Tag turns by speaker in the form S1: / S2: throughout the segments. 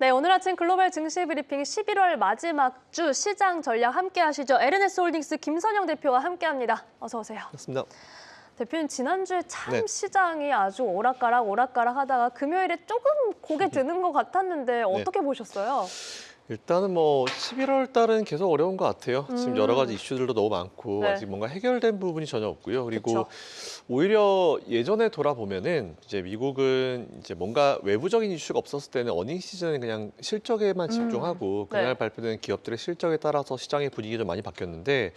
S1: 네, 오늘 아침 글로벌 증시 브리핑 11월 마지막 주 시장 전략 함께 하시죠. LNS홀딩스 김선영 대표와 함께합니다. 어서 오세요.
S2: 맞습니다.
S1: 대표님, 지난주에 참
S2: 네.
S1: 시장이 아주 오락가락 하다가 금요일에 조금 고개 드는 것 같았는데 어떻게 보셨어요?
S2: 일단은 뭐 11월 달은 계속 어려운 것 같아요. 지금 여러 가지 이슈들도 너무 많고
S1: 네.
S2: 아직 뭔가 해결된 부분이 전혀 없고요. 그리고
S1: 그쵸.
S2: 오히려 예전에 돌아보면은 이제 미국은 이제 뭔가 외부적인 이슈가 없었을 때는 어닝 시즌에 그냥 실적에만 집중하고
S1: 네.
S2: 그날 발표된 기업들의 실적에 따라서 시장의 분위기가 좀 많이 바뀌었는데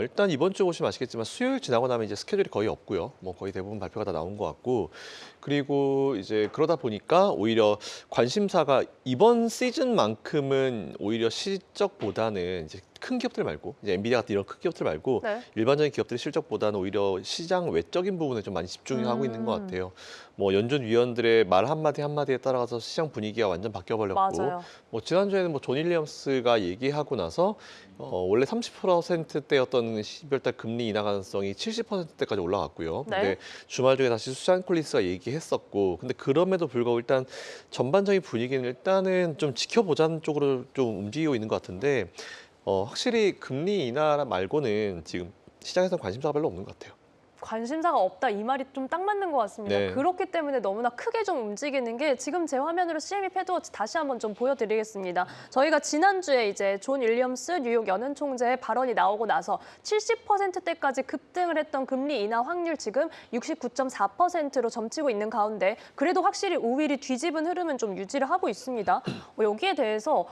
S2: 일단 이번 주 보시면 아시겠지만 수요일 지나고 나면 이제 스케줄이 거의 없고요. 뭐 거의 대부분 발표가 다 나온 것 같고 그리고 이제 그러다 보니까 오히려 관심사가 이번 시즌만큼은 오히려 실적보다는 이제 큰 기업들 말고 이제 엔비디아 같은 이런 큰 기업들 말고
S1: 네.
S2: 일반적인 기업들의 실적보다는 오히려 시장 외적인 부분에 좀 많이 집중하고 있는 것 같아요. 뭐 연준 위원들의 말 한마디 한마디에 따라서 시장 분위기가 완전 바뀌어버렸고
S1: 맞아요.
S2: 뭐 지난주에는 뭐 존 윌리엄스가 얘기하고 나서 원래 30%대였던 12월달 금리 인하 가능성이 70%대까지 올라갔고요.
S1: 네.
S2: 근데 주말 중에 다시 수잔 콜린스가 얘기했었고 근데 그럼에도 불구하고 일단 전반적인 분위기는 일단은 좀 지켜보자는 쪽으로 좀 움직이고 있는 것 같은데 확실히 금리 인하 말고는 지금 시장에서 관심사가 별로 없는 것 같아요.
S1: 관심사가 없다 이 말이 좀 딱 맞는 것 같습니다.
S2: 네.
S1: 그렇기 때문에 너무나 크게 좀 움직이는 게 지금 제 화면으로 CME 패드워치 다시 한번 좀 보여드리겠습니다. 저희가 지난주에 이제 존 윌리엄스 뉴욕 연은 총재의 발언이 나오고 나서 70%대까지 급등을 했던 금리 인하 확률 지금 69.4%로 점치고 있는 가운데 그래도 확실히 우위를 뒤집은 흐름은 좀 유지를 하고 있습니다. 여기에 대해서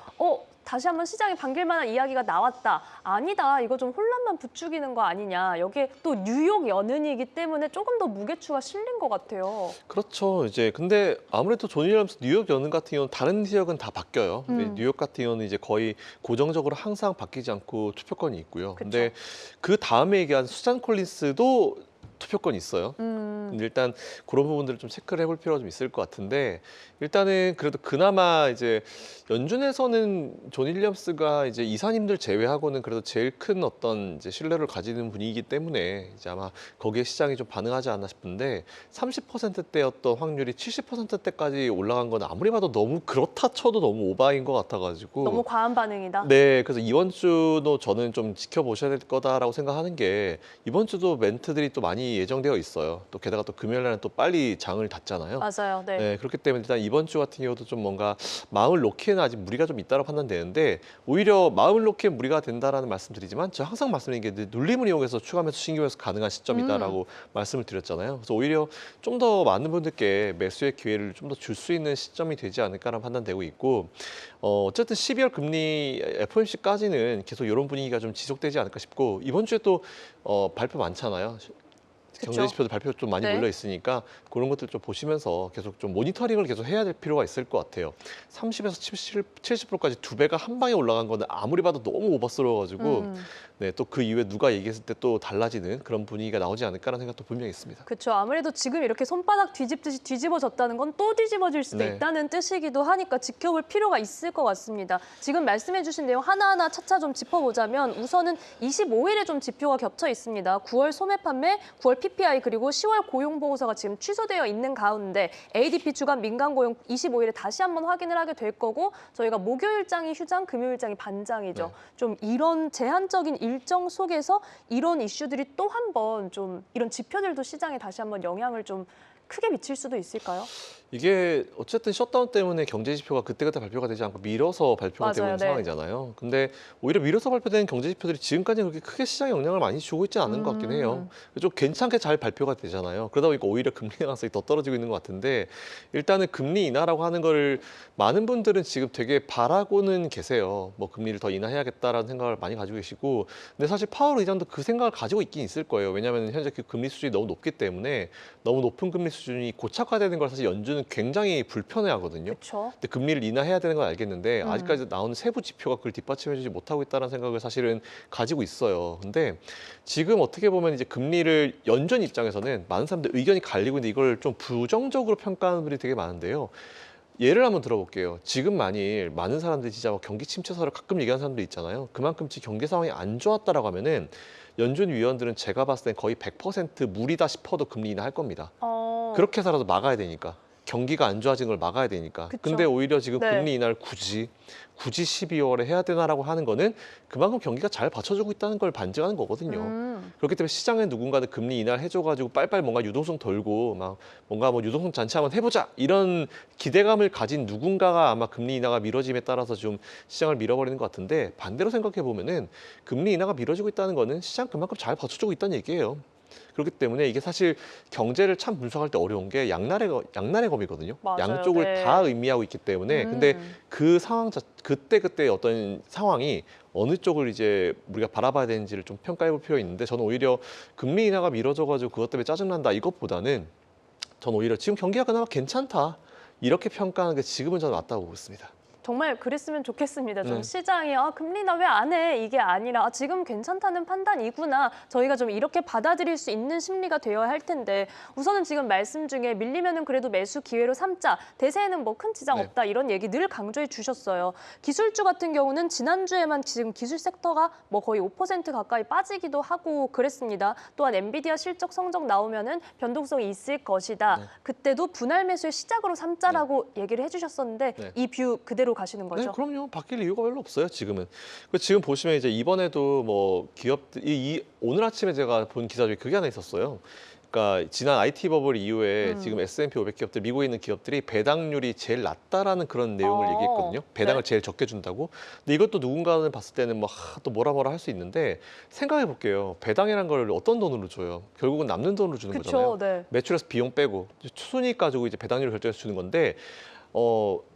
S1: 다시 한번 시장에 반길 만한 이야기가 나왔다. 아니다. 이거 좀 혼란만 부추기는 거 아니냐. 여기에 또 뉴욕 연은이기 때문에 조금 더 무게추가 실린 것 같아요.
S2: 그렇죠. 이제 근데 아무래도 존 윌리엄스 뉴욕 연은 같은 경우는 다른 지역은 다 바뀌어요. 근데 뉴욕 같은 경우는 이제 거의 고정적으로 항상 바뀌지 않고 투표권이 있고요. 근데 그 다음에 얘기한 수잔 콜린스도 투표권이 있어요. 근데 일단 그런 부분들을 좀 체크를 해볼 필요가 좀 있을 것 같은데 일단은 그래도 그나마 이제 연준에서는 존 윌리엄스가 이제 이사님들 제외하고는 그래도 제일 큰 어떤 이제 신뢰를 가지는 분위기이기 때문에 이제 아마 거기에 시장이 좀 반응하지 않나 싶은데 30%대였던 확률이 70%대까지 올라간 건 아무리 봐도 너무 그렇다 쳐도 너무 오바인 것 같아가지고
S1: 너무 과한 반응이다.
S2: 네, 그래서 이번 주도 저는 좀 지켜보셔야 될 거다라고 생각하는 게 이번 주도 멘트들이 또 많이 예정되어 있어요. 또 게다가 또 금요일 날은 또 빨리 장을 닫잖아요.
S1: 맞아요. 네.
S2: 네, 그렇기 때문에 일단 이번 주 같은 경우도 좀 뭔가 마음을 놓기에는 아직 무리가 좀 있다고 판단되는데 오히려 마음을 놓기에 무리가 된다라는 말씀드리지만 제가 항상 말씀드리는 게 눌림을 이용해서 추가 매수 신규 매수 가능한 시점이다라고 말씀을 드렸잖아요. 그래서 오히려 좀 더 많은 분들께 매수의 기회를 좀 더 줄 수 있는 시점이 되지 않을까라는 판단되고 있고 어쨌든 12월 금리 FOMC까지는 계속 이런 분위기가 좀 지속되지 않을까 싶고 이번 주에 또 발표 많잖아요. 경제 지표도 발표 좀 많이
S1: 네.
S2: 몰려 있으니까 그런 것들 좀 보시면서 계속 좀 모니터링을 계속 해야 될 필요가 있을 것 같아요. 30에서 70%까지 두 배가 한 방에 올라간 거는 아무리 봐도 너무 오버스러워가지고 네, 또 그 이후에 누가 얘기했을 때 또 달라지는 그런 분위기가 나오지 않을까라는 생각도 분명히 있습니다.
S1: 그렇죠. 아무래도 지금 이렇게 손바닥 뒤집듯이 뒤집어졌다는 건 또 뒤집어질 수도
S2: 네.
S1: 있다는 뜻이기도 하니까 지켜볼 필요가 있을 것 같습니다. 지금 말씀해 주신 내용 하나하나 차차 좀 짚어보자면 우선은 25일에 좀 지표가 겹쳐 있습니다. 9월 소매 판매, 9월 PPI 그리고 10월 고용 보고서가 지금 취소되어 있는 가운데 ADP 주간 민간 고용 25일에 다시 한번 확인을 하게 될 거고 저희가 목요일장이 휴장, 금요일장이 반장이죠.
S2: 네.
S1: 좀 이런 제한적인 일정 속에서 이런 이슈들이 또 한 번 좀 이런 지표들도 시장에 다시 한번 영향을 좀 크게 미칠 수도 있을까요?
S2: 이게 어쨌든 셧다운 때문에 경제 지표가 그때그때 발표가 되지 않고 미뤄서 발표가 되고
S1: 맞아요.
S2: 있는
S1: 네.
S2: 상황이잖아요. 근데 오히려 미뤄서 발표된 경제 지표들이 지금까지 그렇게 크게 시장에 영향을 많이 주고 있지 않은 것 같긴 해요. 좀 괜찮게 잘 발표가 되잖아요. 그러다 보니까 오히려 금리 가능성이 더 떨어지고 있는 것 같은데 일단은 금리 인하라고 하는 거를 많은 분들은 지금 되게 바라고는 계세요. 뭐 금리를 더 인하해야겠다라는 생각을 많이 가지고 계시고 근데 사실 파월 의장도 그 생각을 가지고 있긴 있을 거예요. 왜냐하면 현재 그 금리 수준이 너무 높기 때문에 너무 높은 금리 수준이 고착화되는 걸 사실 연준은 굉장히 불편해하거든요.
S1: 그렇죠.
S2: 근데 금리를 인하해야 되는 건 알겠는데 아직까지 나오는 세부 지표가 그걸 뒷받침해주지 못하고 있다는 생각을 사실은 가지고 있어요. 근데 지금 어떻게 보면 이제 금리를 연준 입장에서는 많은 사람들 의견이 갈리고 있는데 이걸 좀 부정적으로 평가하는 분들이 되게 많은데요. 예를 한번 들어볼게요. 지금 만일 많은 사람들이 진짜 뭐 경기 침체설을 가끔 얘기하는 사람들이 있잖아요. 그만큼 지금 경기 상황이 안 좋았다라고 하면은 연준 위원들은 제가 봤을 땐 거의 100% 무리다 싶어도 금리 인하할 겁니다. 그렇게 해서라도 막아야 되니까. 경기가 안 좋아지는 걸 막아야 되니까.
S1: 그쵸.
S2: 근데 오히려 지금
S1: 네.
S2: 금리 인하를 굳이 12월에 해야 되나라고 하는 거는 그만큼 경기가 잘 받쳐주고 있다는 걸 반증하는 거거든요. 그렇기 때문에 시장에 누군가는 금리 인하를 해줘가지고 빨빨 뭔가 유동성 돌고 막 뭔가 뭐 유동성 잔치 한번 해보자 이런 기대감을 가진 누군가가 아마 금리 인하가 미뤄짐에 따라서 좀 시장을 밀어버리는 것 같은데, 반대로 생각해 보면은 금리 인하가 미뤄지고 있다는 거는 시장 그만큼 잘 받쳐주고 있다는 얘기예요. 그렇기 때문에 이게 사실 경제를 참 분석할 때 어려운 게 양날의 검이거든요.
S1: 맞아요.
S2: 양쪽을
S1: 네.
S2: 다 의미하고 있기 때문에. 근데 그 상황 그때 어떤 상황이 어느 쪽을 이제 우리가 바라봐야 되는지를 좀 평가해 볼 필요가 있는데, 저는 오히려 금리 인하가 미뤄져가지고 그것 때문에 짜증난다 이것보다는 저는 오히려 지금 경기가 그나마 괜찮다 이렇게 평가하는 게 지금은 저는 맞다고 보고 있습니다.
S1: 정말 그랬으면 좋겠습니다. 좀
S2: 네.
S1: 시장이 금리 나 왜 안 해? 이게 아니라 지금 괜찮다는 판단이구나. 저희가 좀 이렇게 받아들일 수 있는 심리가 되어야 할 텐데, 우선은 지금 말씀 중에 밀리면은 그래도 매수 기회로 삼자. 대세에는 뭐 큰 지장
S2: 네.
S1: 없다. 이런 얘기 늘 강조해 주셨어요. 기술주 같은 경우는 지난주에만 지금 기술 섹터가 뭐 거의 5% 가까이 빠지기도 하고 그랬습니다. 또한 엔비디아 실적 성적 나오면은 변동성이 있을 것이다.
S2: 네.
S1: 그때도 분할 매수의 시작으로 삼자라고 얘기를 해주셨었는데
S2: 네.
S1: 이 뷰 그대로 가시는
S2: 네,
S1: 거죠?
S2: 그럼요. 바뀔 이유가 별로 없어요, 지금은. 지금 보시면 이제 이번에도 뭐 기업들이 오늘 아침에 제가 본 기사 중에 그게 하나 있었어요. 그러니까 지난 IT 버블 이후에 지금 S&P 500 기업들, 미국에 있는 기업들이 배당률이 제일 낮다라는 그런 내용을 얘기했거든요. 배당을
S1: 네.
S2: 제일 적게 준다고. 근데 이것도 누군가는 봤을 때는 뭐 또 뭐라 할 수 있는데, 생각해 볼게요. 배당이란 걸 어떤 돈으로 줘요? 결국은 남는 돈으로 주는 거잖아요.
S1: 그렇죠. 네.
S2: 매출에서 비용 빼고 순이익 가지고 이제 배당률을 결정해서 주는 건데,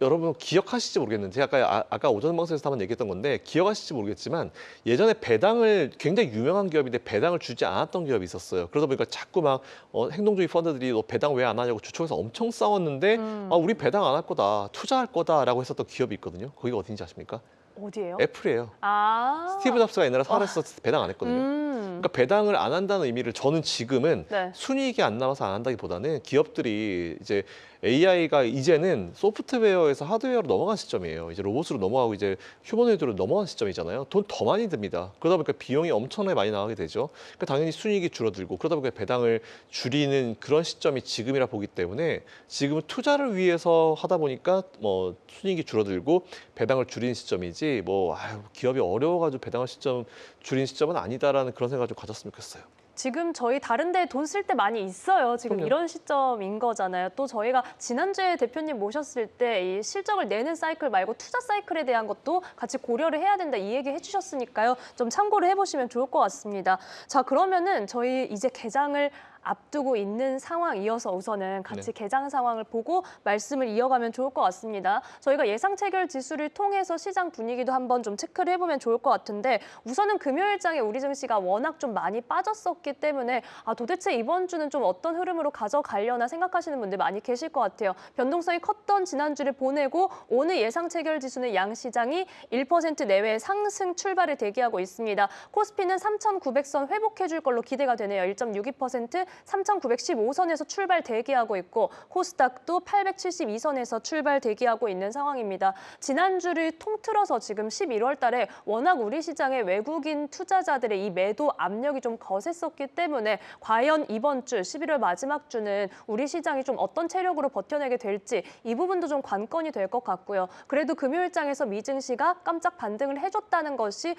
S2: 여러분 기억하실지 모르겠는데, 아까 오전 방송에서 한번 얘기했던 건데 기억하실지 모르겠지만, 예전에 배당을 굉장히 유명한 기업인데 배당을 주지 않았던 기업이 있었어요. 그러다 보니까 자꾸 막 행동주의 펀드들이 너 배당 왜 안 하냐고 주총에서 엄청 싸웠는데, 우리 배당 안 할 거다, 투자할 거다라고 했었던 기업이 있거든요. 거기가 어딘지 아십니까?
S1: 어디예요?
S2: 애플이에요.
S1: 아.
S2: 스티브 잡스가 옛날에 살았을 때 배당 안 했거든요. 그러니까 배당을 안 한다는 의미를, 저는 지금은
S1: 네.
S2: 순이익이 안 남아서 안 한다기보다는 기업들이 이제 AI가 이제는 소프트웨어에서 하드웨어로 넘어간 시점이에요. 이제 로봇으로 넘어가고 이제 휴머노이드로 넘어간 시점이잖아요. 돈 더 많이 듭니다. 그러다 보니까 비용이 엄청나게 많이 나가게 되죠. 그러니까 당연히 순이익이 줄어들고, 그러다 보니까 배당을 줄이는 그런 시점이 지금이라 보기 때문에, 지금은 투자를 위해서 하다 보니까 뭐 순이익이 줄어들고 배당을 줄이는 시점이지, 뭐 기업이 어려워가지고 배당을 줄이는 시점은 아니다라는 그런 생각을 좀 가졌으면 좋겠어요.
S1: 지금 저희 다른 데 돈 쓸 때 많이 있어요. 지금
S2: 그럼요.
S1: 이런 시점인 거잖아요. 또 저희가 지난주에 대표님 모셨을 때 이 실적을 내는 사이클 말고 투자 사이클에 대한 것도 같이 고려를 해야 된다, 이 얘기 해주셨으니까요. 좀 참고를 해보시면 좋을 것 같습니다. 자, 그러면은 저희 이제 개장을 앞두고 있는 상황이어서 우선은 같이 개장 상황을 보고 말씀을 이어가면 좋을 것 같습니다. 저희가 예상 체결 지수를 통해서 시장 분위기도 한번 좀 체크를 해보면 좋을 것 같은데, 우선은 금요일장에 우리 증시가 워낙 좀 많이 빠졌었기 때문에 도대체 이번 주는 좀 어떤 흐름으로 가져가려나 생각하시는 분들 많이 계실 것 같아요. 변동성이 컸던 지난주를 보내고 오늘 예상 체결 지수는 양 시장이 1% 내외의 상승 출발을 대기하고 있습니다. 코스피는 3,900선 회복해줄 걸로 기대가 되네요. 1.62%, 3,915선에서 출발 대기하고 있고, 코스닥도 872선에서 출발 대기하고 있는 상황입니다. 지난주를 통틀어서 지금 11월 달에 워낙 우리 시장에 외국인 투자자들의 이 매도 압력이 좀 거셌었기 때문에, 과연 이번 주 11월 마지막 주는 우리 시장이 좀 어떤 체력으로 버텨내게 될지, 이 부분도 좀 관건이 될 것 같고요. 그래도 금요일장에서 미증시가 깜짝 반등을 해줬다는 것이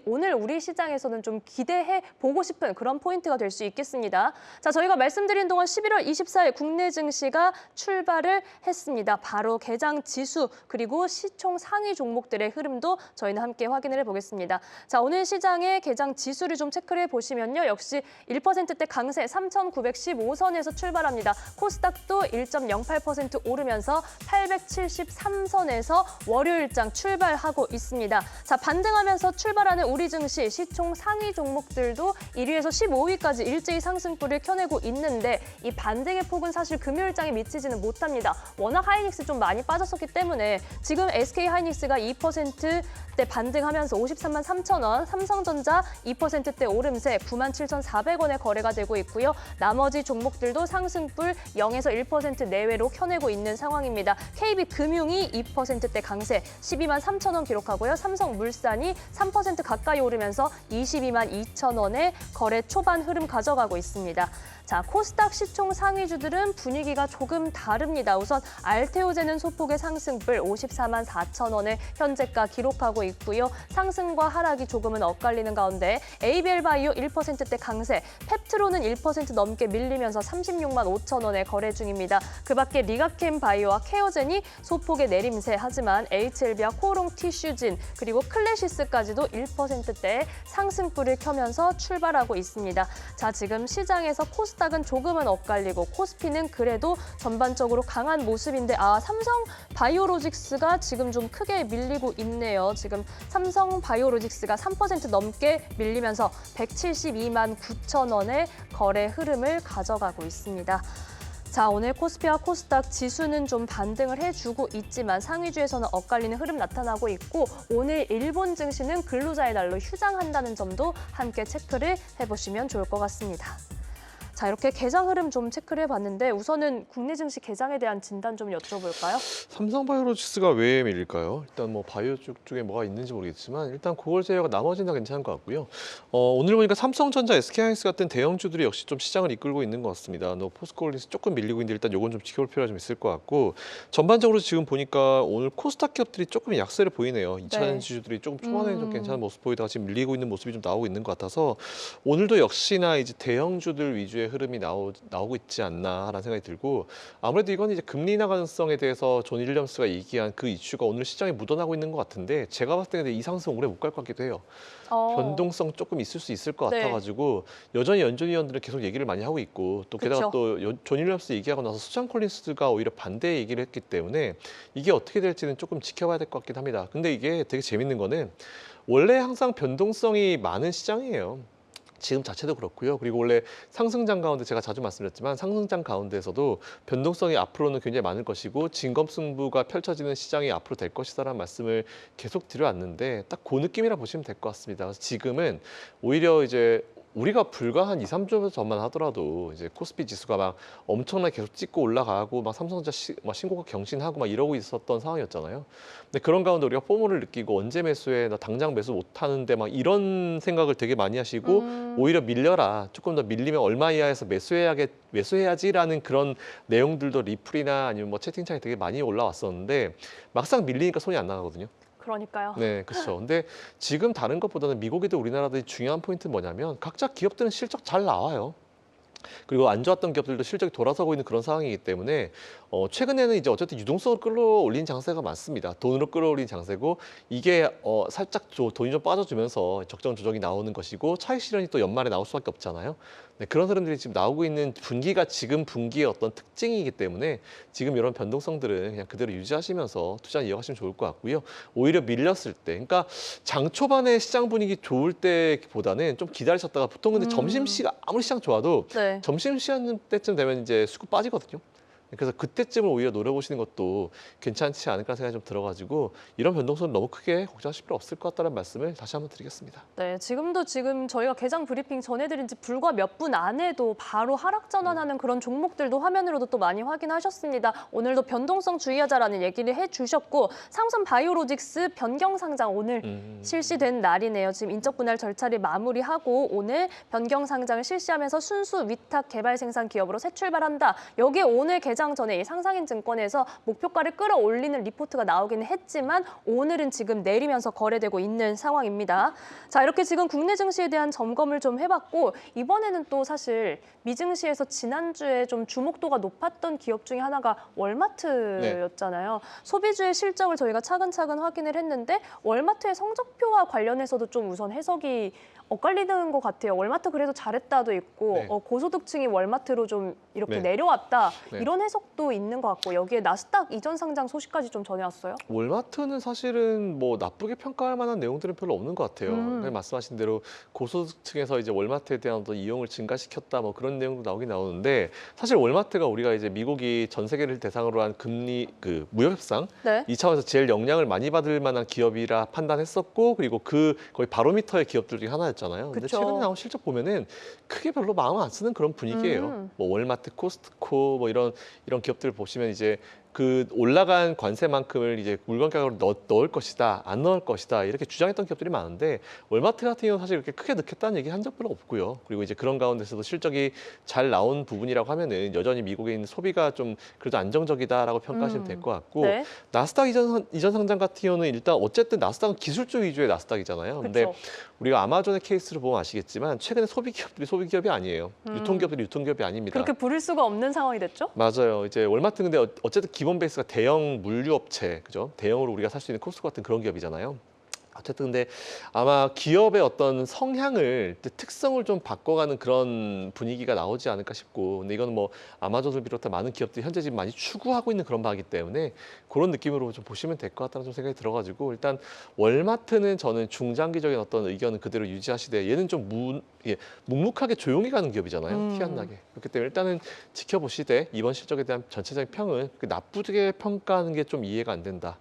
S1: 오늘 우리 시장에서는 좀 기대해 보고 싶은 그런 포인트가 될 수 있겠습니다. 자, 저희가 말씀드린 동안 11월 24일 국내 증시가 출발을 했습니다. 바로 개장 지수 그리고 시총 상위 종목들의 흐름도 저희는 함께 확인을 해보겠습니다. 자, 오늘 시장의 개장 지수를 좀 체크를 해보시면요. 역시 1%대 강세 3,915선에서 출발합니다. 코스닥도 1.08% 오르면서 873선에서 월요일장 출발하고 있습니다. 자, 반등하면서 출발하는 우리 증시 시총 상위 종목들도 1위에서 15위까지 일제히 상승폭을 켜내고 있는데, 이 반등의 폭은 사실 금요일장에 미치지는 못합니다. 워낙 하이닉스 좀 많이 빠졌었기 때문에 지금 SK 하이닉스가 2%대 반등하면서 53만 3천 원, 삼성전자 2%대 오름세 97,400원에 거래가 되고 있고요. 나머지 종목들도 상승불 0에서 1% 내외로 켜내고 있는 상황입니다. KB금융이 2%대 강세 12만 3천 원 기록하고요. 삼성물산이 3% 가까이 오르면서 22만 2천 원에 거래 초반 흐름 가져가고 있습니다. 자, 코스닥 시총 상위주들은 분위기가 조금 다릅니다. 우선 알테오제는 소폭의 상승불 54만 4천 원의 현재가 기록하고 있고요. 상승과 하락이 조금은 엇갈리는 가운데 ABL 바이오 1%대 강세, 펩트로는 1% 넘게 밀리면서 36만 5천 원에 거래 중입니다. 그밖에 리가캠 바이오와 케어젠이 소폭의 내림세, 하지만 HLB와 코오롱 티슈진 그리고 클래시스까지도 1%대의 상승불을 켜면서 출발하고 있습니다. 자, 지금 시장에서 코스닥은 조금은 엇갈리고 코스피는 그래도 전반적으로 강한 모습인데 삼성 바이오로직스가 지금 좀 크게 밀리고 있네요. 지금 삼성 바이오로직스가 3% 넘게 밀리면서 172만 9천 원의 거래 흐름을 가져가고 있습니다. 자, 오늘 코스피와 코스닥 지수는 좀 반등을 해주고 있지만 상위주에서는 엇갈리는 흐름 나타나고 있고 오늘 일본 증시는 근로자의 날로 휴장한다는 점도 함께 체크를 해보시면 좋을 것 같습니다. 자, 이렇게 개장 흐름 좀 체크를 해봤는데 우선은 국내 증시 개장에 대한 진단 좀 여쭤볼까요?
S2: 삼성바이오로직스가 왜 밀릴까요? 일단 뭐 바이오 쪽 쪽에 뭐가 있는지 모르겠지만 일단 그걸 제외하고 나머지는 다 괜찮은 것 같고요. 오늘 보니까 삼성전자, SK하이닉스 같은 대형주들이 역시 좀 시장을 이끌고 있는 것 같습니다. 포스코홀딩스 조금 밀리고 있는데 일단 요건 좀 지켜볼 필요가 좀 있을 것 같고 전반적으로 지금 보니까 오늘 코스닥 기업들이 조금 약세를 보이네요. 2차 지주들이 조금 초반에 좀 괜찮은 모습 보이다가 지금 밀리고 있는 모습이 좀 나오고 있는 것 같아서 오늘도 역시나 이제 대형주들 위주의 흐름이 나오고 있지 않나라는 생각이 들고 아무래도 이건 이제 금리 인하 가능성에 대해서 존 윌리엄스가 얘기한 그 이슈가 오늘 시장에 묻어나고 있는 것 같은데 제가 봤을 때는 이 상승 오래 못 갈 것 같기도 해요. 변동성 조금 있을 수 있을 것 같아가지고 여전히 연준위원들은 계속 얘기를 많이 하고 있고 또 게다가 또 존 윌리엄스 얘기하고 나서 수잔 콜린스가 오히려 반대 얘기를 했기 때문에 이게 어떻게 될지는 조금 지켜봐야 될 것 같긴 합니다. 근데 이게 되게 재밌는 거는 원래 항상 변동성이 많은 시장이에요. 지금 자체도 그렇고요. 그리고 원래 상승장 가운데 제가 자주 말씀드렸지만 상승장 가운데에서도 변동성이 앞으로는 굉장히 많을 것이고 진검승부가 펼쳐지는 시장이 앞으로 될 것이다라는 말씀을 계속 드려왔는데 딱 그 느낌이라 보시면 될 것 같습니다. 그래서 지금은 오히려 이제 우리가 불과 한 2, 3주 전만 하더라도 이제 코스피 지수가 막 엄청나게 계속 찍고 올라가고 막 삼성전자 막 신고가 경신하고 막 이러고 있었던 상황이었잖아요. 근데 그런 가운데 우리가 포모를 느끼고 언제 매수해? 나 당장 매수 못 하는데 막 이런 생각을 되게 많이 하시고 오히려 밀려라. 조금 더 밀리면 얼마 이하에서 매수해야지라는 그런 내용들도 리플이나 아니면 뭐 채팅창에 되게 많이 올라왔었는데 막상 밀리니까 손이 안 나가거든요.
S1: 그러니까요.
S2: 네, 그렇죠. 근데 지금 다른 것보다는 미국이든 우리나라든 중요한 포인트는 뭐냐면 각자 기업들은 실적 잘 나와요. 그리고 안 좋았던 기업들도 실적이 돌아서고 있는 그런 상황이기 때문에 최근에는 이제 어쨌든 유동성을 끌어올린 장세가 많습니다. 돈으로 끌어올린 장세고 이게 살짝 돈이 좀 빠져주면서 적정 조정이 나오는 것이고 차익 실현이 또 연말에 나올 수밖에 없잖아요. 네, 그런 흐름들이 지금 나오고 있는 분기가 지금 분기의 어떤 특징이기 때문에 지금 이런 변동성들은 그냥 그대로 유지하시면서 투자 이어가시면 좋을 것 같고요. 오히려 밀렸을 때, 그러니까 장 초반에 시장 분위기 좋을 때보다는 좀 기다리셨다가 보통 근데 점심시간 아무리 시장 좋아도 점심시간 때쯤 되면 이제 수급 빠지거든요. 그래서 그때쯤을 오히려 노려보시는 것도 괜찮지 않을까 생각이 좀 들어가지고 이런 변동성은 너무 크게 걱정하실 필요 없을 것 같다는 말씀을 다시 한번 드리겠습니다.
S1: 네, 지금 저희가 개장 브리핑 전해드린 지 불과 몇 분 안에도 바로 하락 전환하는 그런 종목들도 화면으로도 또 많이 확인하셨습니다. 오늘도 변동성 주의하자라는 얘기를 해주셨고 삼성 바이오로직스 변경 상장 오늘 실시된 날이네요. 지금 인적 분할 절차를 마무리하고 오늘 변경 상장을 실시하면서 순수 위탁 개발 생산 기업으로 새 출발한다. 여기에 오늘 개장 전에 이 상상인 증권에서 목표가를 끌어올리는 리포트가 나오기는 했지만 오늘은 지금 내리면서 거래되고 있는 상황입니다. 자, 이렇게 지금 국내 증시에 대한 점검을 좀 해봤고 이번에는 또 사실 미증시에서 지난주에 좀 주목도가 높았던 기업 중에 하나가 월마트였잖아요. 소비주의 실적을 저희가 차근차근 확인을 했는데 월마트의 성적표와 관련해서도 좀 우선 해석이 엇갈리는 것 같아요. 월마트 그래도 잘했다도 있고 고소득층이 월마트로 좀 이렇게 내려왔다 이런 해석도 있는 것 같고 여기에 나스닥 이전 상장 소식까지 좀 전해왔어요.
S2: 월마트는 사실은 뭐 나쁘게 평가할 만한 내용들은 별로 없는 것 같아요. 말씀하신 대로 고소득층에서 이제 월마트에 대한 어떤 이용을 증가시켰다 뭐 그런 내용도 나오긴 나오는데 사실 월마트가 우리가 이제 미국이 전 세계를 대상으로 한 금리 그 무역 협상 이 차원에서 제일 영향을 많이 받을 만한 기업이라 판단했었고 그리고 그 거의 바로미터의 기업들 중에 하나였잖아요. 근데 최근에 나온 실적 보면은 크게 별로 마음 안 쓰는 그런 분위기예요. 뭐 월마트, 코스트코 뭐 이런 기업들 보시면 이제 그 올라간 관세만큼을 이제 물건 가격으로 넣을 것이다, 안 넣을 것이다 이렇게 주장했던 기업들이 많은데 월마트 같은 경우는 사실 그렇게 크게 넣겠다는 얘기 한 적 별로 없고요. 그리고 이제 그런 가운데서도 실적이 잘 나온 부분이라고 하면은 여전히 미국에 있는 소비가 좀 그래도 안정적이다라고 평가하시면 될 것 같고
S1: 네.
S2: 나스닥 이전 상장 같은 경우는 일단 어쨌든 나스닥은 기술주 위주의 나스닥이잖아요. 근데
S1: 그렇죠.
S2: 우리가 아마존의 케이스를 보면 아시겠지만 최근에 소비 기업들이 소비 기업이 아니에요. 유통기업들이 유통기업이 아닙니다.
S1: 그렇게 부를 수가 없는 상황이 됐죠?
S2: 맞아요. 이제 월마트 근데 어쨌든 기본 베이스가 대형 물류업체, 그죠? 대형으로 우리가 살 수 있는 코스코 같은 그런 기업이잖아요. 어쨌든 근데 아마 기업의 어떤 성향을 특성을 좀 바꿔가는 그런 분위기가 나오지 않을까 싶고, 근데 이건 뭐 아마존을 비롯한 많은 기업들이 현재 지금 많이 추구하고 있는 그런 바이기 때문에 그런 느낌으로 좀 보시면 될 것 같다는 좀 생각이 들어가지고 일단 월마트는 저는 중장기적인 어떤 의견은 그대로 유지하시되 얘는 좀 묵묵하게 조용히 가는 기업이잖아요. 티 안 나게. 그렇기 때문에 일단은 지켜보시되 이번 실적에 대한 전체적인 평은 나쁘게 평가하는 게 좀 이해가 안 된다.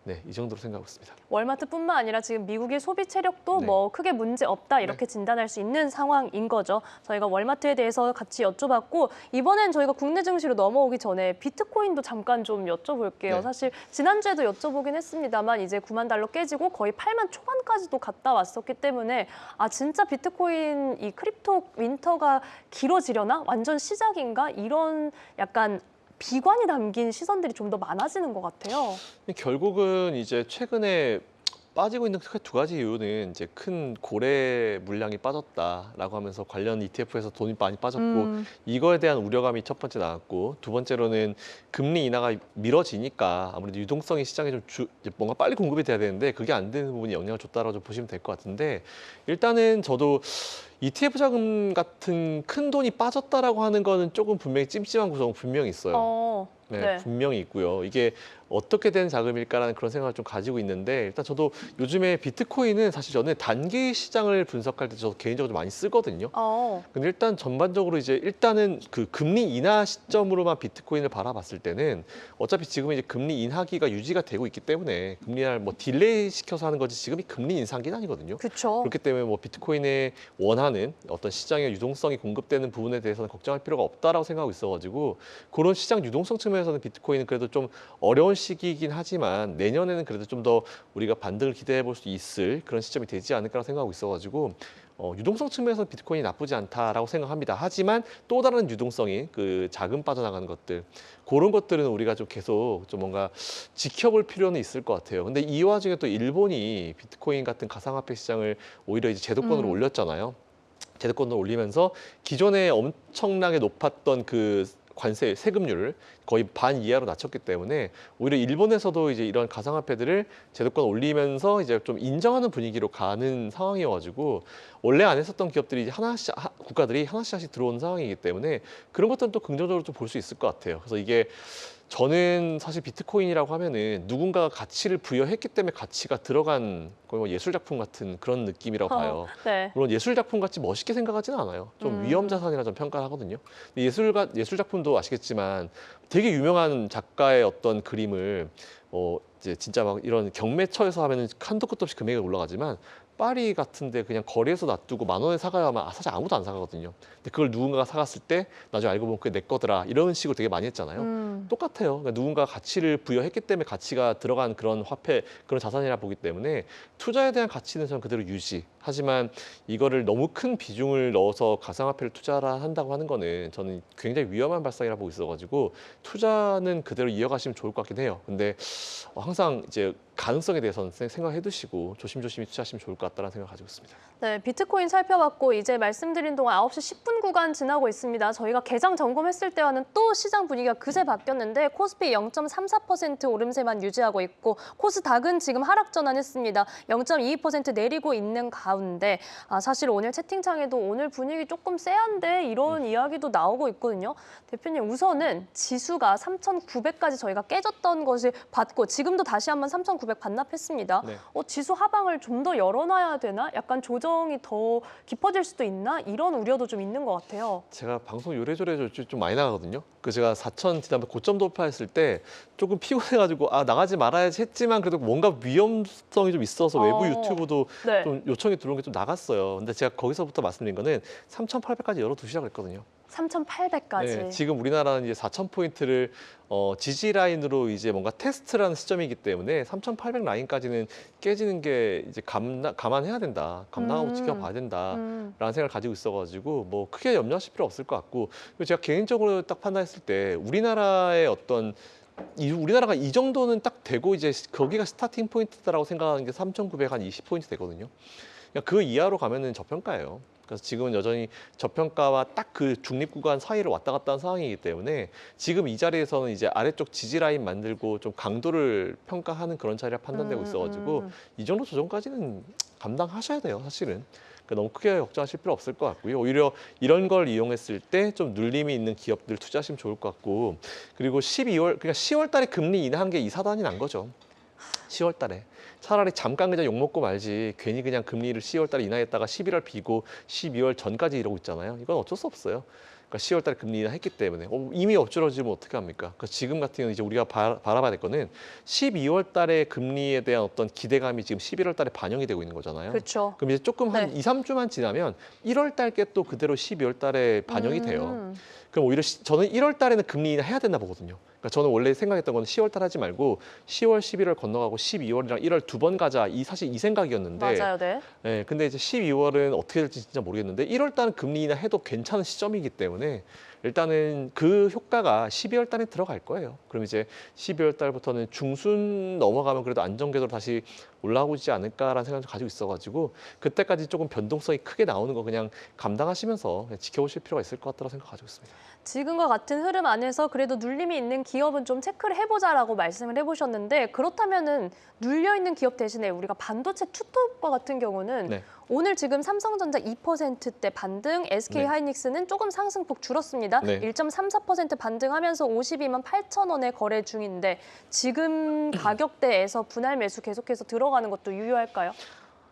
S2: 네, 이 정도로 생각하고 있습니다.
S1: 월마트뿐만 아니라 지금 미국의 소비 체력도
S2: 네.
S1: 뭐 크게 문제 없다 이렇게 진단할 수 있는 상황인 거죠. 저희가 월마트에 대해서 같이 여쭤봤고 이번엔 저희가 국내 증시로 넘어오기 전에 비트코인도 잠깐 좀 여쭤볼게요.
S2: 네.
S1: 사실 지난주에도 여쭤보긴 했습니다만 이제 9만 달러 깨지고 거의 8만 초반까지도 갔다 왔었기 때문에 아 진짜 비트코인 이 크립토 윈터가 길어지려나? 완전 시작인가? 이런 약간 비관이 담긴 시선들이 좀 더 많아지는 것 같아요.
S2: 결국은 이제 최근에 빠지고 있는 두 가지 이유는 이제 큰 고래 물량이 빠졌다라고 하면서 관련 ETF에서 돈이 많이 빠졌고 이거에 대한 우려감이 첫 번째 나왔고 두 번째로는 금리 인하가 미뤄지니까 아무래도 유동성이 시장에 좀 뭔가 빨리 공급이 돼야 되는데 그게 안 되는 부분이 영향을 줬다라고 좀 보시면 될 것 같은데 일단은 저도 ETF 자금 같은 큰 돈이 빠졌다라고 하는 거는 조금 분명히 찜찜한 구성은 분명히 있어요. 네,
S1: 네.
S2: 분명히 있고요. 이게 어떻게 된 자금일까라는 그런 생각을 좀 가지고 있는데 일단 저도 요즘에 비트코인은 사실 저는 단기 시장을 분석할 때 저 개인적으로 좀 많이 쓰거든요. 근데 일단 전반적으로 이제 일단은 그 금리 인하 시점으로만 비트코인을 바라봤을 때는 어차피 지금 이제 금리 인하기가 유지가 되고 있기 때문에 금리 인하를 뭐 딜레이 시켜서 하는 거지 지금이 금리 인상기는 아니거든요.
S1: 그렇죠.
S2: 그렇기 때문에 뭐 비트코인에 원하는 어떤 시장의 유동성이 공급되는 부분에 대해서는 걱정할 필요가 없다라고 생각하고 있어가지고 그런 시장 유동성 측면에서는 비트코인은 그래도 좀 어려운 시기이긴 하지만 내년에는 그래도 좀 더 우리가 반등을 기대해 볼 수 있을 그런 시점이 되지 않을까라고 생각하고 있어가지고 유동성 측면에서 비트코인이 나쁘지 않다라고 생각합니다. 하지만 또 다른 유동성이 그 자금 빠져나가는 것들 그런 것들은 우리가 좀 계속 좀 뭔가 지켜볼 필요는 있을 것 같아요. 근데 이 와중에 또 일본이 비트코인 같은 가상화폐 시장을 오히려 이제 제도권으로 올렸잖아요. 제도권으로 올리면서 기존에 엄청나게 높았던 그 관세 세금률을 거의 반 이하로 낮췄기 때문에 오히려 일본에서도 이제 이런 가상화폐들을 제도권 올리면서 이제 좀 인정하는 분위기로 가는 상황이어가지고 원래 안 했었던 기업들이 이제 국가들이 하나씩 들어온 상황이기 때문에 그런 것들은 또 긍정적으로 좀 볼 수 있을 것 같아요. 그래서 이게 저는 사실 비트코인이라고 하면은 누군가가 가치를 부여했기 때문에 가치가 들어간 거의 뭐 예술 작품 같은 그런 느낌이라고 봐요.
S1: 네.
S2: 물론 예술 작품 같이 멋있게 생각하지는 않아요. 좀 위험 자산이라 좀 평가를 하거든요. 근데 예술 작품도 아시겠지만 되게 유명한 작가의 어떤 그림을 이제 진짜 막 이런 경매처에서 하면은 한도 끝도 없이 금액이 올라가지만 파리 같은데 그냥 거리에서 놔두고 10,000원에 사가야 하면 사실 아무도 안 사가거든요. 근데 그걸 누군가가 사갔을 때 나중에 알고 보면 그게 내 거더라 이런 식으로 되게 많이 했잖아요. 똑같아요. 그러니까 누군가 가치를 부여했기 때문에 가치가 들어간 그런 화폐, 그런 자산이라 보기 때문에 투자에 대한 가치는 저는 그대로 유지. 하지만 이거를 너무 큰 비중을 넣어서 가상화폐를 투자를 한다고 하는 거는 저는 굉장히 위험한 발상이라 보고 있어가지고 투자는 그대로 이어가시면 좋을 것 같긴 해요. 근데 항상 이제 가능성에 대해서는 생각해 두시고 조심조심히 투자하시면 좋을 것 같다는 생각을 가지고 있습니다.
S1: 네, 비트코인 살펴봤고 이제 말씀드린 동안 9시 10분 구간 지나고 있습니다. 저희가 개장 점검했을 때와는 또 시장 분위기가 그새 바뀌었는데 코스피 0.34% 오름세만 유지하고 있고 코스닥은 지금 하락 전환했습니다. 0.22% 내리고 있는 가운데 사실 오늘 채팅창에도 오늘 분위기 조금 쎄한데 이런 이야기도 나오고 있거든요. 대표님 우선은 지수가 3,900까지 저희가 깨졌던 것을 봤고 지금도 다시 한번 3,900 반납했습니다.
S2: 네.
S1: 지수 하방을 좀 더 열어놔야 되나? 약간 조정이 더 깊어질 수도 있나? 이런 우려도 좀 있는 것 같아요.
S2: 제가 방송 요래조래 좀 많이 나가거든요. 그 제가 4,000 지난번 고점 돌파했을 때 조금 피곤해가지고 나가지 말아야지 했지만 그래도 뭔가 위험성이 좀 있어서 외부 유튜브도
S1: 네.
S2: 좀 요청이 들어온 게 좀 나갔어요. 근데 제가 거기서부터 말씀드린 거는 3,800까지 열어두시라고 했거든요.
S1: 3,800까지.
S2: 네, 지금 우리나라는 이제 4,000포인트를 지지 라인으로 이제 뭔가 테스트라는 시점이기 때문에 3,800 라인까지는 깨지는 게 이제 감안해야 된다. 감당하고 지켜봐야 된다라는 생각을 가지고 있어가지고 뭐 크게 염려하실 필요 없을 것 같고, 그리고 제가 개인적으로 딱 판단했을 때 우리나라의 어떤 우리나라가 이 정도는 딱 되고 이제 거기가 스타팅 포인트다라고 생각하는 게 3,900 한 20포인트 되거든요. 그러니까 그 이하로 가면은 저평가예요. 그래서 지금은 여전히 저평가와 딱 그 중립 구간 사이를 왔다 갔다 한 상황이기 때문에 지금 이 자리에서는 이제 아래쪽 지지 라인 만들고 좀 강도를 평가하는 그런 자리라 판단되고 있어가지고 이 정도 조정까지는 감당하셔야 돼요, 사실은. 그러니까 너무 크게 걱정하실 필요 없을 것 같고요. 오히려 이런 걸 이용했을 때 좀 눌림이 있는 기업들 투자하시면 좋을 것 같고, 그리고 12월, 그러니까 10월 달에 금리 인하한 게 이 사단이 난 거죠. 10월 달에. 차라리 잠깐 그냥 욕먹고 말지 괜히 그냥 금리를 10월 달에 인하했다가 11월 비고 12월 전까지 이러고 있잖아요. 이건 어쩔 수 없어요. 그러니까 10월 달에 금리 인하했기 때문에 이미 엎질러지면 어떻게 합니까? 그러니까 지금 같은 경우는 이제 우리가 바라봐야 될 거는 12월 달에 금리에 대한 어떤 기대감이 지금 11월 달에 반영이 되고 있는 거잖아요.
S1: 그렇죠.
S2: 그럼 이제 조금 한
S1: 네.
S2: 2, 3주만 지나면 1월 달께 또 그대로 12월 달에 반영이 돼요. 그럼 오히려 저는 1월 달에는 금리 인하 해야 된다 보거든요. 그러니까 저는 원래 생각했던 건 10월 달 하지 말고 10월, 11월 건너가고 12월이랑 1월 두 번 가자. 사실 이 생각이었는데.
S1: 맞아요, 네.
S2: 네, 근데 이제 12월은 어떻게 될지 진짜 모르겠는데 1월 달은 금리 인하 해도 괜찮은 시점이기 때문에 일단은 그 효과가 12월 달에 들어갈 거예요. 그럼 이제 12월 달부터는 중순 넘어가면 그래도 안정궤도로 다시 올라오지 않을까라는 생각을 가지고 있어가지고 그때까지 조금 변동성이 크게 나오는 거 그냥 감당하시면서 그냥 지켜보실 필요가 있을 것 같다고 생각 가지고 있습니다.
S1: 지금과 같은 흐름 안에서 그래도 눌림이 있는 기업은 좀 체크를 해보자라고 말씀을 해보셨는데, 그렇다면은 눌려 있는 기업 대신에 우리가 반도체 투톱과 같은 경우는
S2: 네.
S1: 오늘 지금 삼성전자 2%대 반등, SK 하이닉스는 조금 상승폭 줄었습니다.
S2: 네.
S1: 1.34% 반등하면서 52만 8천 원에 거래 중인데 지금 가격대에서 분할 매수 계속해서 들어가는 것도 유효할까요?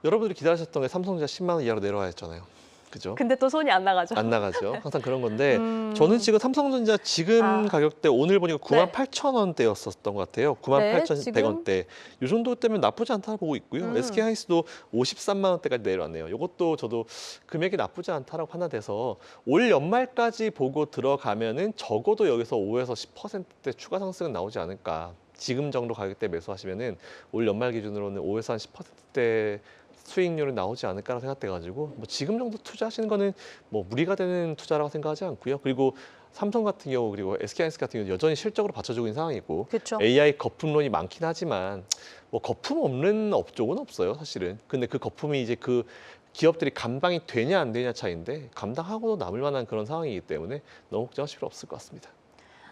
S2: 여러분들이 기다리셨던 게 삼성전자 10만 원 이하로 내려와 했잖아요. 그죠?
S1: 근데 또 손이 안 나가죠.
S2: 안 나가죠. 항상 그런 건데 저는 지금 삼성전자 지금 가격대 오늘 보니까 98,000원대였었던 것 같아요. 98,100원대. 이 정도 때면 나쁘지 않다고 보고 있고요. SK하이닉스도 53만 원대까지 내려왔네요. 이것도 저도 금액이 나쁘지 않다라고 판단돼서 올 연말까지 보고 들어가면은 적어도 여기서 5에서 10%대 추가 상승은 나오지 않을까. 지금 정도 가격대 매수하시면은 올 연말 기준으로는 5에서 한 10%대 수익률은 나오지 않을까라고 생각돼가지고 뭐 지금 정도 투자하시는 거는 뭐 무리가 되는 투자라고 생각하지 않고요. 그리고 삼성 같은 경우 그리고 SK하이닉스 같은 경우 여전히 실적으로 받쳐주고 있는 상황이고
S1: 그쵸.
S2: AI 거품론이 많긴 하지만 뭐 거품 없는 업종은 없어요, 사실은. 근데 그 거품이 이제 그 기업들이 감당이 되냐 안 되냐 차이인데 감당하고도 남을 만한 그런 상황이기 때문에 너무 걱정하실 필요 없을 것 같습니다.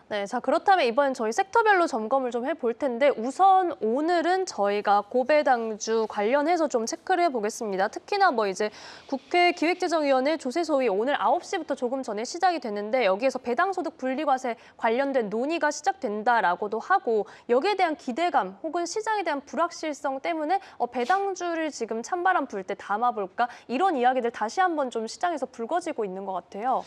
S1: 네, 자 그렇다면 이번엔 저희 섹터별로 점검을 좀 해볼 텐데 우선 오늘은 저희가 고배당주 관련해서 좀 체크를 해보겠습니다. 특히나 뭐 이제 국회 기획재정위원회 조세소위 오늘 9시부터 조금 전에 시작이 됐는데 여기에서 배당소득 분리과세 관련된 논의가 시작된다라고도 하고 여기에 대한 기대감 혹은 시장에 대한 불확실성 때문에 배당주를 지금 찬바람 불 때 담아볼까 이런 이야기들 다시 한번 좀 시장에서 불거지고 있는 것 같아요.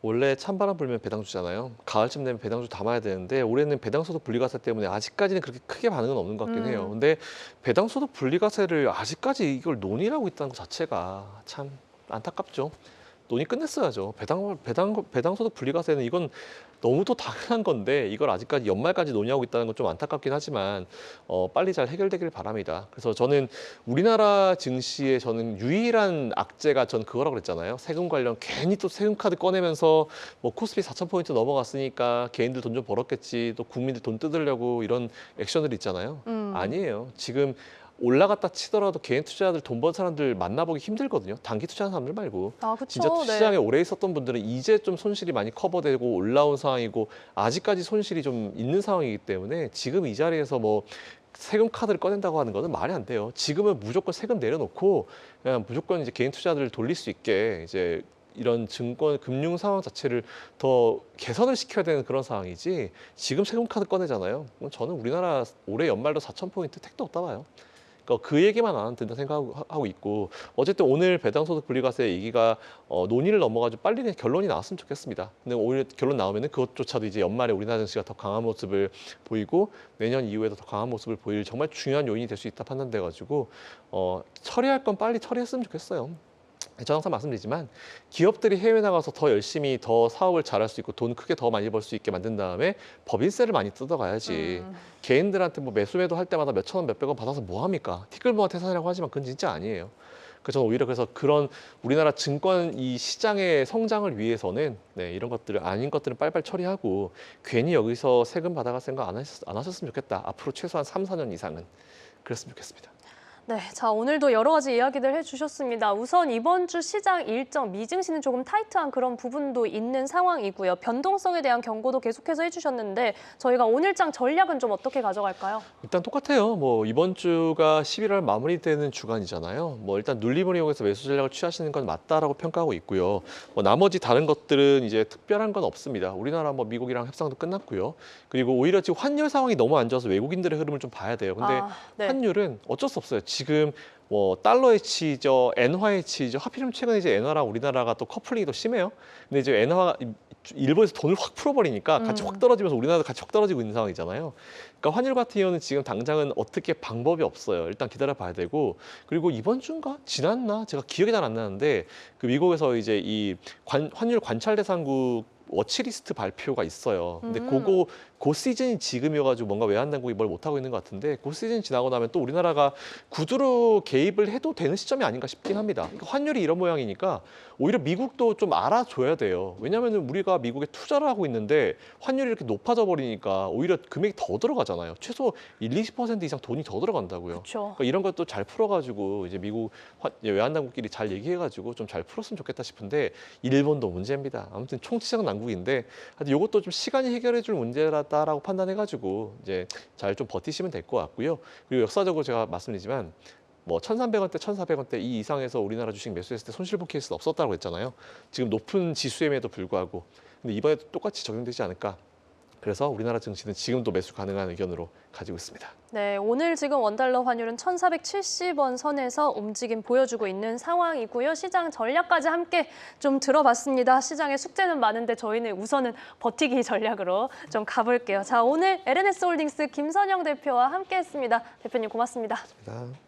S2: 원래 찬바람 불면 배당주잖아요. 가을쯤 되면 배당주 담아야 되는데 올해는 배당소득 분리과세 때문에 아직까지는 그렇게 크게 반응은 없는 것 같긴 해요. 근데 배당소득 분리과세를 아직까지 이걸 논의를 하고 있다는 것 자체가 참 안타깝죠. 논의 끝냈어야죠. 배당소득 분리과세는 이건 너무도 당연한 건데 이걸 아직까지 연말까지 논의하고 있다는 건 좀 안타깝긴 하지만 빨리 잘 해결되길 바랍니다. 그래서 저는 우리나라 증시에 저는 유일한 악재가 전 그거라고 그랬잖아요. 세금 관련 괜히 또 세금 카드 꺼내면서 뭐 코스피 4,000포인트 넘어갔으니까 개인들 돈 좀 벌었겠지 또 국민들 돈 뜯으려고 이런 액션들이 있잖아요. 아니에요. 지금 올라갔다 치더라도 개인 투자자들 돈 번 사람들 만나보기 힘들거든요. 단기 투자하는 사람들 말고.
S1: 아, 그쵸.
S2: 진짜 시장에 오래 있었던 분들은 이제 좀 손실이 많이 커버되고 올라온 상황이고 아직까지 손실이 좀 있는 상황이기 때문에 지금 이 자리에서 뭐 세금 카드를 꺼낸다고 하는 거는 말이 안 돼요. 지금은 무조건 세금 내려놓고 그냥 무조건 이제 개인 투자들을 돌릴 수 있게 이제 이런 증권 금융 상황 자체를 더 개선을 시켜야 되는 그런 상황이지 지금 세금 카드 꺼내잖아요. 저는 우리나라 올해 연말도 4,000포인트 택도 없다 봐요. 그 얘기만 안 된다 생각하고 있고 어쨌든 오늘 배당소득 분리과세 얘기가 논의를 넘어가지고 빨리 그냥 결론이 나왔으면 좋겠습니다. 근데 오늘 결론 나오면은 그것조차도 이제 연말에 우리나라 증시가 더 강한 모습을 보이고 내년 이후에도 더 강한 모습을 보일 정말 중요한 요인이 될 수 있다 판단돼가지고 처리할 건 빨리 처리했으면 좋겠어요. 저는 항상 말씀드리지만 기업들이 해외 나가서 더 열심히 더 사업을 잘할 수 있고 돈 크게 더 많이 벌 수 있게 만든 다음에 법인세를 많이 뜯어가야지. 개인들한테 뭐 매수매도 할 때마다 몇천 원, 몇백 원 받아서 뭐 합니까? 티끌모아 태산이라고 하지만 그건 진짜 아니에요. 저는 오히려 그래서 그런 우리나라 증권 이 시장의 성장을 위해서는 이런 것들을 아닌 것들은 빨리빨리 처리하고 괜히 여기서 세금 받아갈 생각 안 하셨으면 좋겠다. 앞으로 최소한 3, 4년 이상은 그랬으면 좋겠습니다.
S1: 네, 자 오늘도 여러 가지 이야기들 해주셨습니다. 우선 이번 주 시장 일정 미증시는 조금 타이트한 그런 부분도 있는 상황이고요. 변동성에 대한 경고도 계속해서 해주셨는데 저희가 오늘장 전략은 좀 어떻게 가져갈까요?
S2: 일단 똑같아요. 뭐 이번 주가 11월 마무리되는 주간이잖아요. 뭐 일단 눌림을 이용해서 매수 전략을 취하시는 건 맞다라고 평가하고 있고요. 뭐 나머지 다른 것들은 이제 특별한 건 없습니다. 우리나라 뭐 미국이랑 협상도 끝났고요. 그리고 오히려 지금 환율 상황이 너무 안 좋아서 외국인들의 흐름을 좀 봐야 돼요. 근데
S1: 네.
S2: 환율은 어쩔 수 없어요. 지금 뭐 달러의 치이죠, 엔화의 치이죠. 하필이면 최근에 이제 엔화랑 우리나라가 또 커플링이 더 심해요. 근데 이제 엔화 일본에서 돈을 확 풀어버리니까 같이 확 떨어지면서 우리나라도 같이 확 떨어지고 있는 상황이잖아요. 그러니까 환율 같은 경우는 지금 당장은 어떻게 방법이 없어요. 일단 기다려봐야 되고 그리고 이번 주인가 지났나 제가 기억이 잘 안 나는데 그 미국에서 이제 이 환율 관찰 대상국 워치리스트 발표가 있어요. 근데 그 시즌이 지금이어가지고 뭔가 외환당국이 뭘 못하고 있는 것 같은데 그 시즌 지나고 나면 또 우리나라가 구두로 개입을 해도 되는 시점이 아닌가 싶긴 합니다. 그러니까 환율이 이런 모양이니까 오히려 미국도 좀 알아줘야 돼요. 왜냐하면 우리가 미국에 투자를 하고 있는데 환율이 이렇게 높아져 버리니까 오히려 금액이 더 들어가잖아요. 최소 1-20% 이상 돈이 더 들어간다고요.
S1: 그렇죠.
S2: 그러니까 이런 것도 잘 풀어가지고 이제 미국 외환당국끼리 잘 얘기해가지고 좀 잘 풀었으면 좋겠다 싶은데 일본도 문제입니다. 아무튼 총치적 난국인데 하여튼 이것도 좀 시간이 해결해줄 문제라고 판단해가지고 이제 잘 좀 버티시면 될 것 같고요. 그리고 역사적으로 제가 말씀드리지만 뭐 1,300원대, 1,400원대 이 이상에서 우리나라 주식 매수했을 때 손실 본 케이스는 없었다고 했잖아요. 지금 높은 지수임에도 불구하고 근데 이번에도 똑같이 적용되지 않을까. 그래서 우리나라 증시는 지금도 매수 가능한 의견으로 가지고 있습니다.
S1: 네, 오늘 지금 원달러 환율은 1,470원 선에서 움직임 보여주고 있는 상황이고요. 시장 전략까지 함께 좀 들어봤습니다. 시장에 숙제는 많은데 저희는 우선은 버티기 전략으로 좀 가볼게요. 자, 오늘 LNS홀딩스 김선영 대표와 함께했습니다. 대표님 고맙습니다.
S2: 감사합니다.